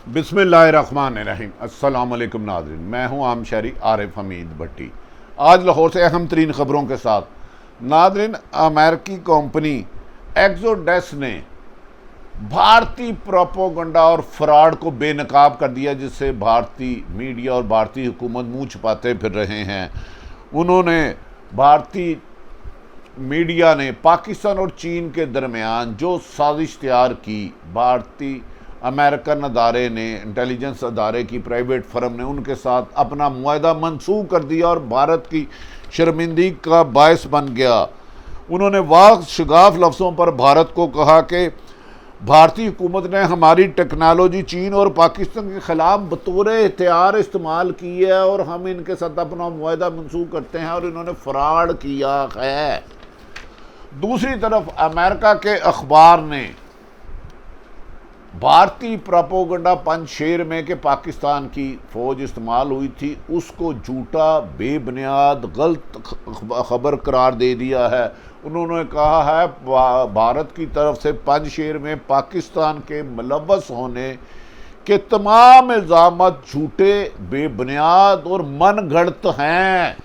बिस्मिल्लाहिर्रहमानिर्रहीम। अस्सलाम वालेकुम नाज़रीन, मैं हूं आम शहरी आरिफ हमीद भट्टी। आज लाहौर से अहम तरीन ख़बरों के साथ। नाज़रीन, अमेरिकी कंपनी एक्सोडेस ने भारतीय प्रोपोगंडा और फ्रॉड को बेनकाब कर दिया, जिससे भारतीय मीडिया और भारतीय हुकूमत मुँह छुपाते फिर रहे हैं। उन्होंने भारतीय मीडिया ने पाकिस्तान और चीन के दरमियान जो साजिश तैयार की, भारतीय अमेरिकन अदारे ने, इंटेलिजेंस अदारे की प्राइवेट फर्म ने उनके साथ अपना मुआहदा मनसूख कर दिया और भारत की शर्मिंदगी का बायस बन गया। उन्होंने वाह शगाफ लफ्ज़ों पर भारत को कहा कि भारतीय हुकूमत ने हमारी टेक्नोलॉजी चीन और पाकिस्तान के ख़िलाफ़ बतौर हथियार इस्तेमाल की है और हम इनके साथ अपना मुआहदा मनसूख करते हैं और इन्होंने फ्रॉड किया है। दूसरी तरफ अमेरिका के अखबार ने भारतीय प्रोपोगंडा पंजशेर में कि पाकिस्तान की फ़ौज इस्तेमाल हुई थी, उसको झूठा, बेबुनियाद, गलत खबर करार दे दिया है। उन्होंने कहा है भारत की तरफ से पंजशेर में पाकिस्तान के मुलव्वस होने के तमाम इल्ज़ाम झूठे, बेबुनियाद और मनगढ़ंत हैं।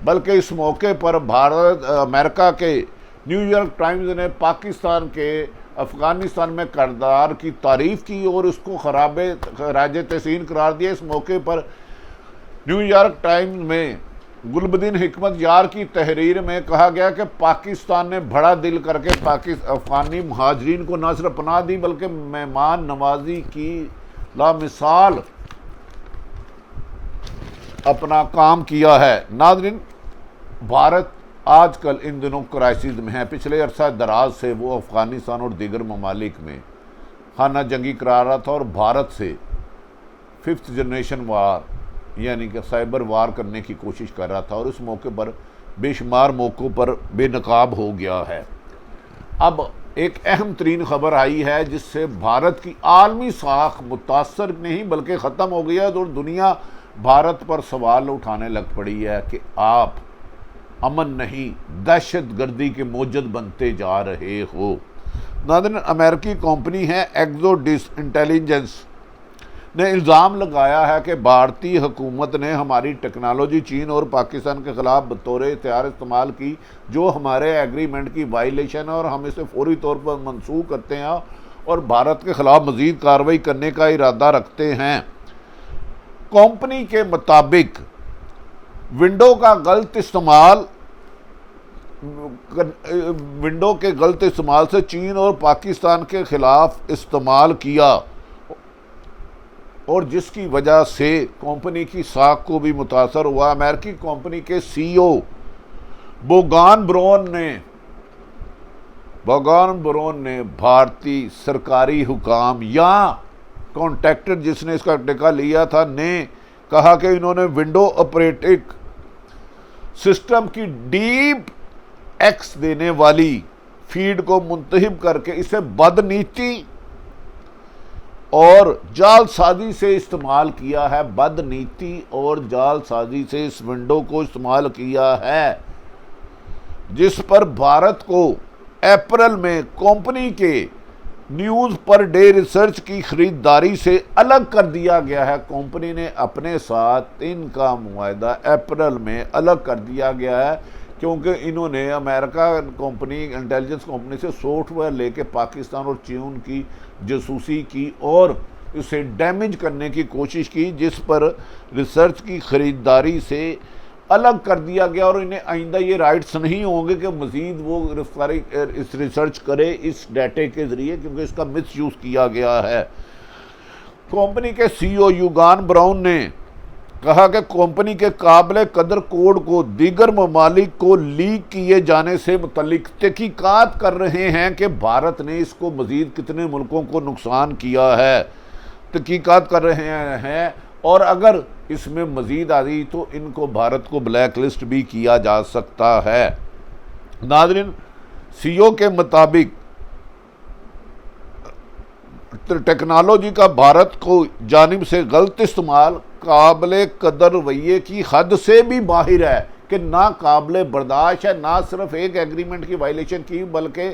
बल्कि इस मौके पर अमेरिका के न्यूयॉर्क टाइम्स ने पाकिस्तान के अफ़गानिस्तान में किरदार की तारीफ़ की और उसको खराज तहसीन करार दिया। इस मौके पर न्यूयॉर्क टाइम्स में गुलबदीन हिकमत यार की तहरीर में कहा गया कि पाकिस्तान ने बड़ा दिल करके अफ़गानी महाजरीन को न सिर्फ पनाह दी बल्कि मेहमान नवाजी की लामिसाल अपना काम किया है। नाज़रीन, भारत आजकल इन दिनों क्राइसिस में है। पिछले अरसा दराज से वो अफ़गानिस्तान और दीगर ममालिक में खाना जंगी करा रहा था और भारत से 5th जनरेशन वार यानी कि साइबर वार करने की कोशिश कर रहा था और इस मौके पर बेशुमार मौक़ों पर बेनकाब हो गया है। अब एक अहम तरीन ख़बर आई है जिससे भारत की आलमी साख मुतासर नहीं बल्कि ख़त्म हो गई है और दुनिया भारत पर सवाल उठाने लग पड़ी है कि आप अमन नहीं, दहशत गर्दी के मौजद बनते जा रहे हो। नाज़रीन, अमेरिकी कंपनी है एक्सोडेस इंटेलिजेंस ने इल्ज़ाम लगाया है कि भारतीय हुकूमत ने हमारी टेक्नोलॉजी चीन और पाकिस्तान के ख़िलाफ़ बतौर हथियार इस्तेमाल की, जो हमारे एग्रीमेंट की वायलेशन है और हम इसे फौरी तौर पर मनसूख करते हैं और भारत के ख़िलाफ़ मज़ीद कार्रवाई करने का इरादा रखते हैं। कंपनी के मुताबिक विंडो के गलत इस्तेमाल से चीन और पाकिस्तान के खिलाफ इस्तेमाल किया और जिसकी वजह से कंपनी की साख को भी मुतासर हुआ। अमेरिकी कंपनी के CEO बोगान ब्राउन ने भारतीय सरकारी हुकाम या कॉन्ट्रैक्टर जिसने इसका ठेका लिया था ने कहा कि इन्होंने विंडो ऑपरेटिंग सिस्टम की डीप एक्स देने वाली फीड को मुंतहिब करके इसे बदनीति और जालसाजी से इस्तेमाल किया है। बदनीति और जालसाजी से इस विंडो को इस्तेमाल किया है, जिस पर भारत को अप्रैल में कंपनी के न्यूज़ पर डे रिसर्च की खरीदारी से अलग कर दिया गया है। कंपनी ने अपने साथ इनका मुआहदा अप्रैल में अलग कर दिया गया है क्योंकि इन्होंने अमेरिका कंपनी, इंटेलिजेंस कंपनी से सॉफ्टवेयर लेके पाकिस्तान और चीन की जासूसी की और इसे डैमेज करने की कोशिश की, जिस पर रिसर्च की खरीदारी से अलग कर दिया गया और इन्हें आइंदा ये राइट्स नहीं होंगे कि मज़ीद वो गिरफ्तारी इस रिसर्च करे इस डाटे के ज़रिए, क्योंकि इसका मिसयूज़ किया गया है। कंपनी के CEO बोगान ब्राउन ने कहा कि कंपनी के काबिल कदर कोड को दीगर ममालिक को लीक किए जाने से मुतल्लिक तहकीकात कर रहे हैं कि भारत ने इसको मज़ीद कितने मुल्कों को नुकसान किया है। तहकीकात कर रहे हैं और अगर इसमें मज़ीद आ गई तो इनको भारत को ब्लैक लिस्ट भी किया जा सकता है। नाज़रीन, CEO के मुताबिक टेक्नोलॉजी का भारत को जानिब से गलत इस्तेमाल काबिल कदर रवैये की हद से भी बाहर है कि ना काबिल बर्दाश्त है। ना सिर्फ एक एग्रीमेंट की वायलेशन की बल्कि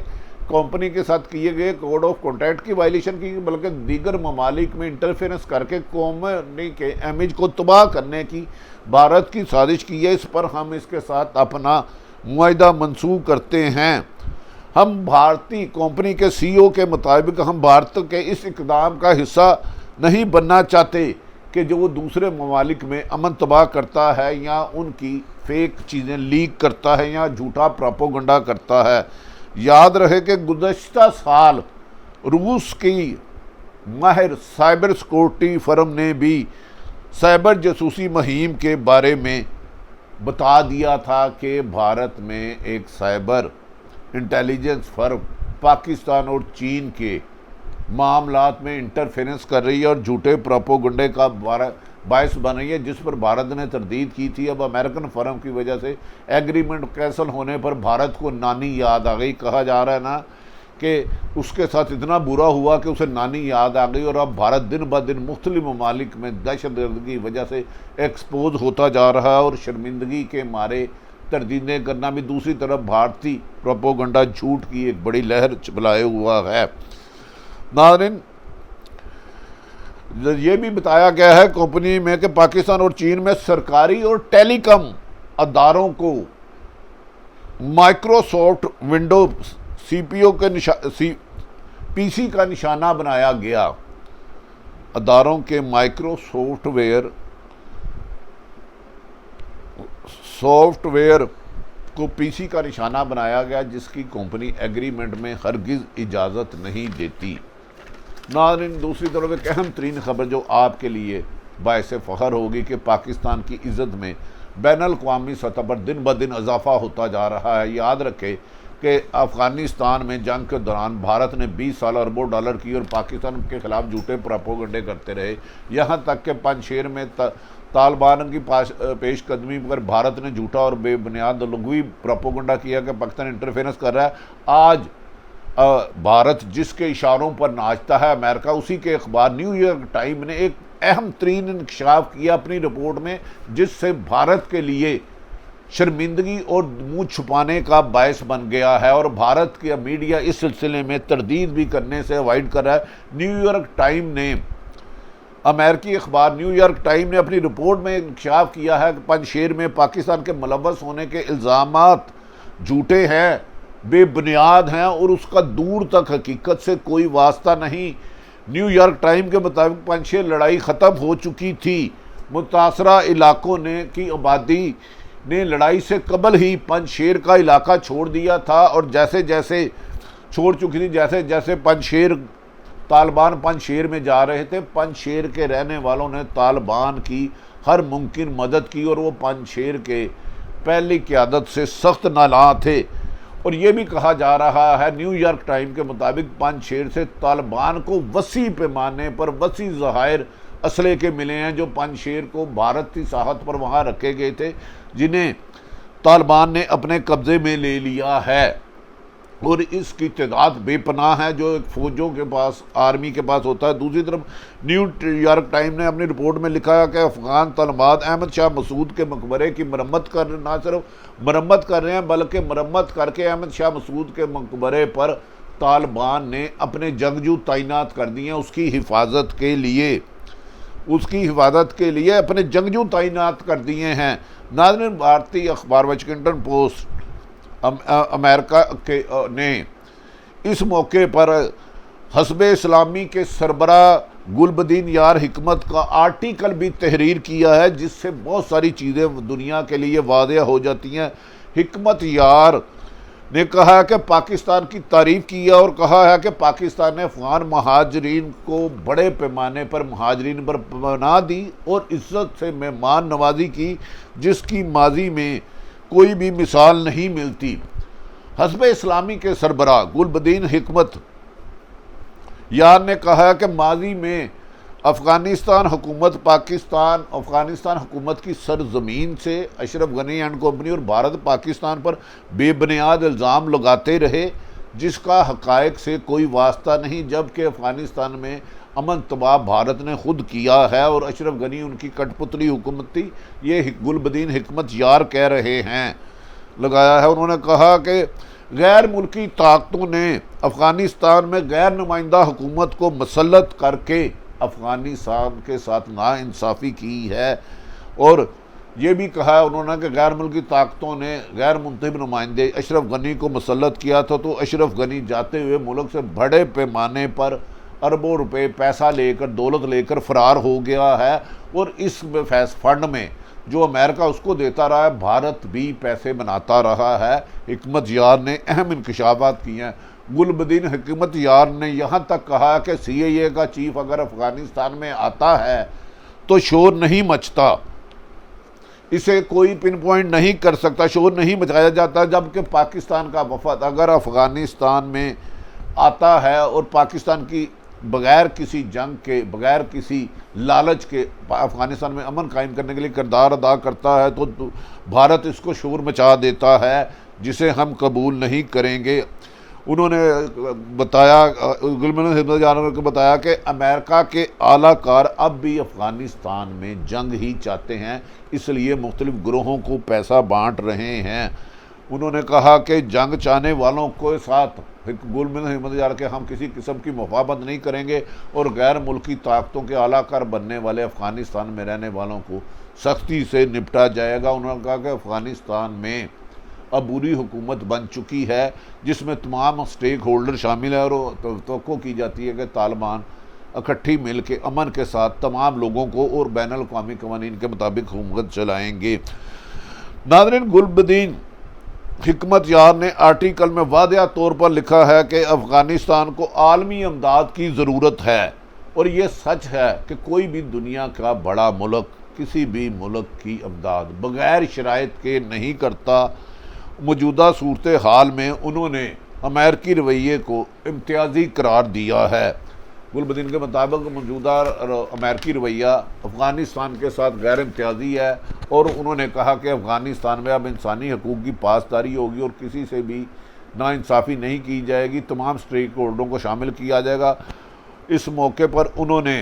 कंपनी के साथ किए गए कोड ऑफ कॉन्ट्रैक्ट की वायलेशन की, बल्कि दीगर ममालिक में इंटरफेरेंस करके कंपनी के इमेज को तबाह करने की भारत की साजिश की है। इस पर हम इसके साथ अपना मुआहिदा मंसूख करते हैं। हम भारतीय कंपनी के सीईओ के मुताबिक हम भारत के इस इकदाम का हिस्सा नहीं बनना चाहते कि जो वो दूसरे ममालिक में अमन तबाह करता है या उनकी फेक चीज़ें लीक करता है या झूठा प्रोपेगेंडा करता है। याद रहे कि गुज़श्ता साल रूस की माहिर साइबर सिक्योरिटी फर्म ने भी साइबर जासूसी मुहिम के बारे में बता दिया था कि भारत में एक साइबर इंटेलिजेंस फर्म पाकिस्तान और चीन के मामलात में इंटरफेरेंस कर रही है और झूठे प्रोपेगेंडे का बायस बन रही है, जिस पर भारत ने तरदीद की थी। अब अमेरिकन फर्म की वजह से एग्रीमेंट कैंसिल होने पर भारत को नानी याद आ गई। कहा जा रहा है ना कि उसके साथ इतना बुरा हुआ कि उसे नानी याद आ गई और अब भारत दिन ब दिन मुख्तलिफ ममालिक में दहशतगर्दी की वजह से एक्सपोज होता जा रहा है और शर्मिंदगी के मारे तरदीदें करना भी। दूसरी तरफ भारतीय प्रोपेगेंडा झूठ की एक बड़ी लहर चलाए हुआ है। नाज़रीन, ये भी बताया गया है कंपनी में कि पाकिस्तान और चीन में सरकारी और टेलीकॉम अदारों को माइक्रोसॉफ्ट विंडोज सीपीयू के पीसी का निशाना बनाया गया। अदारों के माइक्रोसॉफ्टवेयर को पीसी का निशाना बनाया गया, जिसकी कंपनी एग्रीमेंट में हरगिज़ इजाज़त नहीं देती। नाज़रीन, दूसरी तरफ एक अहम तरीन खबर जो आपके लिए बायसे फ़ख्र होगी कि पाकिस्तान की इज़्ज़त में बैनुल-अक़वामी सतह पर दिन ब दिन इजाफ़ा होता जा रहा है। याद रखें कि अफ़गानिस्तान में जंग के दौरान भारत ने 20 साल अरबों डॉलर की और पाकिस्तान के ख़िलाफ़ झूठे प्रोपेगेंडे करते रहे। यहाँ तक कि पंजशेर में तालिबान की पेश कदमी पर भारत ने झूठा और बेबुनियाद लघवी प्रोपेगेंडा किया कि पाकिस्तान इंटरफेरेंस कर रहा है। आज भारत जिसके इशारों पर नाचता है अमेरिका, उसी के अखबार न्यूयॉर्क टाइम ने एक अहम तरीन इंकशाफ किया अपनी रिपोर्ट में, जिससे भारत के लिए शर्मिंदगी और मुंह छुपाने का बायस बन गया है और भारत का मीडिया इस सिलसिले में तरदीद भी करने से अवॉइड कर रहा है। न्यूयॉर्क टाइम ने, अमेरिकी अखबार न्यूयॉर्क टाइम ने अपनी रिपोर्ट में इंकशाफ किया है कि पंजशेर में पाकिस्तान के मुलव्वस होने के इल्ज़ामात झूठे हैं, बेबुनियाद हैं और उसका दूर तक हकीकत से कोई वास्ता नहीं। न्यूयॉर्क टाइम के मुताबिक पंजशेर लड़ाई ख़त्म हो चुकी थी। मुतासरा इलाकों ने की आबादी ने लड़ाई से कबल ही पंजशेर का इलाका छोड़ दिया था और जैसे जैसे छोड़ चुकी थी, जैसे जैसे पंजशेर तालिबान पंजशेर में जा रहे थे, पंजशेर के रहने वालों ने तालिबान की हर मुमकिन मदद की और वो पंजशेर के पहली क़यादत से सख्त नालां थे। और ये भी कहा जा रहा है न्यूयॉर्क टाइम के मुताबिक पंजशेर से तालिबान को वसी पैमाने पर वसी ज़खायर असले के मिले हैं, जो पंजशेर को भारत की साहत पर वहाँ रखे गए थे, जिन्हें तालिबान ने अपने कब्ज़े में ले लिया है। और इसकी तादाद बेपनाह है जो एक फ़ौजों के पास, आर्मी के पास होता है। दूसरी तरफ न्यूयॉर्क टाइम ने अपनी रिपोर्ट में लिखा है कि अफ़गान तलबाद अहमद शाह मसूद के मकबरे की मरम्मत कर, ना सिर्फ मरम्मत कर रहे हैं बल्कि मरम्मत करके अहमद शाह मसूद के मकबरे पर तालिबान ने अपने जंगजू तैनात कर दिए हैं उसकी हिफाजत के लिए अपने जंगजू तैनात कर दिए हैं। नाज़रीन, भारतीय अखबार वाशिंगटन पोस्ट अमेरिका के ने इस मौके पर हस्ब इस्लामी के सरबरा गुलबदीन यार हिकमत का आर्टिकल भी तहरीर किया है, जिससे बहुत सारी चीज़ें दुनिया के लिए वाज़ेह हो जाती हैं। हिकमत यार ने कहा है कि पाकिस्तान की तारीफ़ की है और कहा है कि पाकिस्तान ने अफ़गान महाजरीन को बड़े पैमाने पर महाजरीन पर पनाह दी और इज़्ज़त से मेहमान नवाजी की, जिसकी माजी में कोई भी मिसाल नहीं मिलती। हस्ब इस्लामी के सरबराह गुलबदीन हिकमत यार ने कहा है कि माजी में अफ़गानिस्तान हुकूमत की सरजमीन से अशरफ गनी एंड कंपनी और भारत पाकिस्तान पर बेबुनियाद इल्ज़ाम लगाते रहे, जिसका हक़ाइक़ से कोई वास्ता नहीं, जबकि अफ़गानिस्तान में अमन तबाह भारत ने खुद किया है और अशरफ गनी उनकी कठपुतली हुकूमत थी। ये गुलबदीन हिकमत यार कह रहे हैं, लगाया है। उन्होंने कहा कि गैर मुल्की ताकतों ने अफ़गानिस्तान में गैर नुमाइंदा हुकूमत को मसल्लत करके अफ़गानिस्तान के साथ नाइंसाफ़ी की है। और ये भी कहा है उन्होंने कि गैर मुल्की ताकतों ने गैर मुंतखब नुमाइंदे अशरफ गनी को मसल्लत किया था, तो अशरफ गनी जाते हुए मुल्क से बड़े पैमाने पर अरबों रुपए पैसा लेकर, दौलत लेकर फ़रार हो गया है। और इस फंड में जो अमेरिका उसको देता रहा है, भारत भी पैसे बनाता रहा है। हिकमत यार ने अहम इंकशाफात किए हैं। गुलबदीन हिकमत यार ने यहाँ तक कहा कि CIA का चीफ अगर अफ़गानिस्तान में आता है तो शोर नहीं मचता, इसे कोई पिन पॉइंट नहीं कर सकता, शोर नहीं मचाया जाता। जबकि पाकिस्तान का वफद अगर अफ़गानिस्तान में आता है और पाकिस्तान की बग़ैर किसी जंग के, बग़ैर किसी लालच के अफ़गानिस्तान में अमन कायम करने के लिए किरदार अदा करता है, तो भारत इसको शोर मचा देता है, जिसे हम कबूल नहीं करेंगे। उन्होंने बताया, गुलबदीन हिकमत यार ने बताया कि अमेरिका के आलाकार अब भी अफ़गानिस्तान में जंग ही चाहते हैं, इसलिए मुख्तलिफ ग्रोहों को पैसा बांट रहे हैं। उन्होंने कहा कि जंग चाहने वालों के साथ गुलबदीन हिकमत यार के हम किसी किस्म की मुफाहमत नहीं करेंगे और गैर मुल्की ताकतों के आलाकार बनने वाले अफ़गानिस्तान में रहने वालों को सख्ती से निपटा जाएगा। उन्होंने कहा कि अफ़गानिस्तान में अबूरी हुकूमत बन चुकी है, जिसमें तमाम स्टेक होल्डर शामिल है और तवक्को की जाती है कि तालिबान इकट्ठी मिल के अमन के साथ तमाम लोगों को और बैनुल अक़वामी क़वानीन के मुताबिक हुकूमत चलाएँगे। नाज़रीन, गुलबदीन हिकमत यार ने आर्टिकल में वादिया तौर पर लिखा है कि अफ़गानिस्तान को आलमी इमदाद की ज़रूरत है। और ये सच है कि कोई भी दुनिया का बड़ा मुल्क किसी भी मुल्क की इमदाद बग़ैर शराइत के नहीं करता। मौजूदा सूरत हाल में उन्होंने अमेरिकी रवैये को इम्तियाज़ी करार दिया है। गुलबदीन के मुताबिक मौजूदा अमेरिकी रवैया अफ़गानिस्तान के साथ गैर इम्तियाज़ी है और उन्होंने कहा कि अफ़गानिस्तान में अब इंसानी हकूक़ की पासदारी होगी और किसी से भी नाइंसाफ़ी नहीं की जाएगी, तमाम स्टेक होल्डरों को शामिल किया जाएगा। इस मौके पर उन्होंने,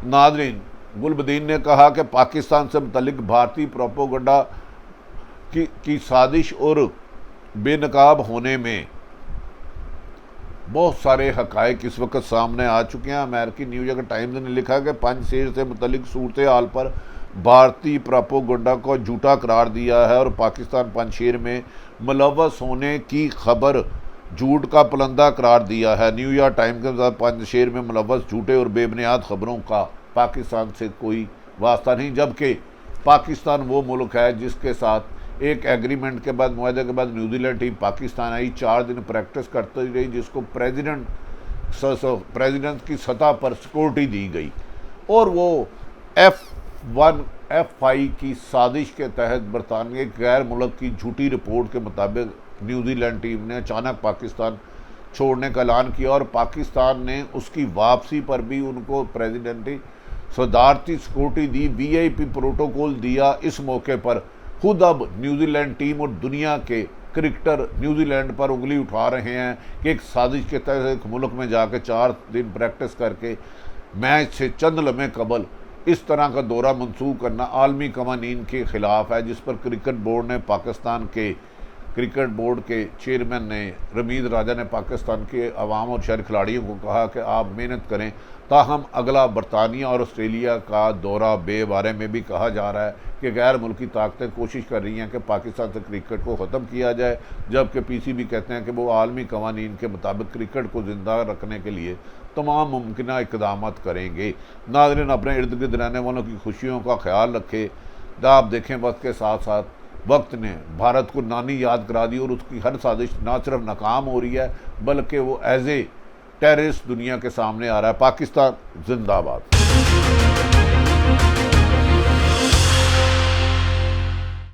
नाज़रीन, गुलबदीन ने कहा कि पाकिस्तान से मुतल्लिक भारतीय प्रोपेगेंडा की साजिश और बेनकाब होने में बहुत सारे हक़ाइक़ इस वक्त सामने आ चुके हैं। अमेरिकी न्यूयॉर्क टाइम्स ने लिखा कि पंजशेर से मुतल्लिक सूरत हाल पर भारतीय प्रोपेगेंडा को झूठा करार दिया है और पाकिस्तान पंजशेर में मुलव्वस होने की खबर झूठ का पुलंदा करार दिया है। न्यूयॉर्क टाइम्स के साथ पंजशेर में मुलव्वस झूठे और बेबुनियाद खबरों का पाकिस्तान से कोई वास्ता नहीं, जबकि पाकिस्तान वो मुल्क है जिसके साथ एक एग्रीमेंट के बाद, मुआहदे के बाद न्यूजीलैंड टीम पाकिस्तान आई, 4 दिन प्रैक्टिस करती रही, जिसको प्रेसिडेंट की सतह पर सिक्योरिटी दी गई और वो F1 F5 की साजिश के तहत बरतानिया गैर मुल्क की झूठी रिपोर्ट के मुताबिक न्यूजीलैंड टीम ने अचानक पाकिस्तान छोड़ने का ऐलान किया और पाकिस्तान ने उसकी वापसी पर भी उनको प्रेसिडेंटी सदारती सिक्योरिटी दी, VIP प्रोटोकॉल दिया। इस मौके पर खुद अब न्यूजीलैंड टीम और दुनिया के क्रिकेटर न्यूजीलैंड पर उंगली उठा रहे हैं कि एक साजिश के तहत एक मुल्क में जाकर 4 दिन प्रैक्टिस करके मैच से चंद लम्हे कबल इस तरह का दौरा मंसूख करना आलमी कवानीन के ख़िलाफ़ है, जिस पर क्रिकेट बोर्ड ने, पाकिस्तान के क्रिकेट बोर्ड के चेयरमैन ने, रमीज़ राजा ने पाकिस्तान के अवाम और शहरी खिलाड़ियों को कहा कि आप मेहनत करें। ताहम अगला बरतानिया और ऑस्ट्रेलिया का दौरा बे बारे में भी कहा जा रहा है कि गैर मुल्की ताकतें कोशिश कर रही हैं कि पाकिस्तान से क्रिकेट को ख़त्म किया जाए, जबकि PCB कहते हैं कि वो आलमी कवानीन के मुताबिक क्रिकेट को ज़िंदा रखने के लिए तमाम मुमकिन इक़दाम करेंगे। नाज़रीन, अपने इर्द गिर्द रहने वालों की खुशियों का ख्याल रखें। आप देखें वक्त के साथ साथ वक्त ने भारत को नानी याद करा दी और उसकी हर साजिश ना सिर्फ नाकाम हो रही है बल्कि वो एज ए टेररिस्ट दुनिया के सामने आ रहा है। पाकिस्तान जिंदाबाद।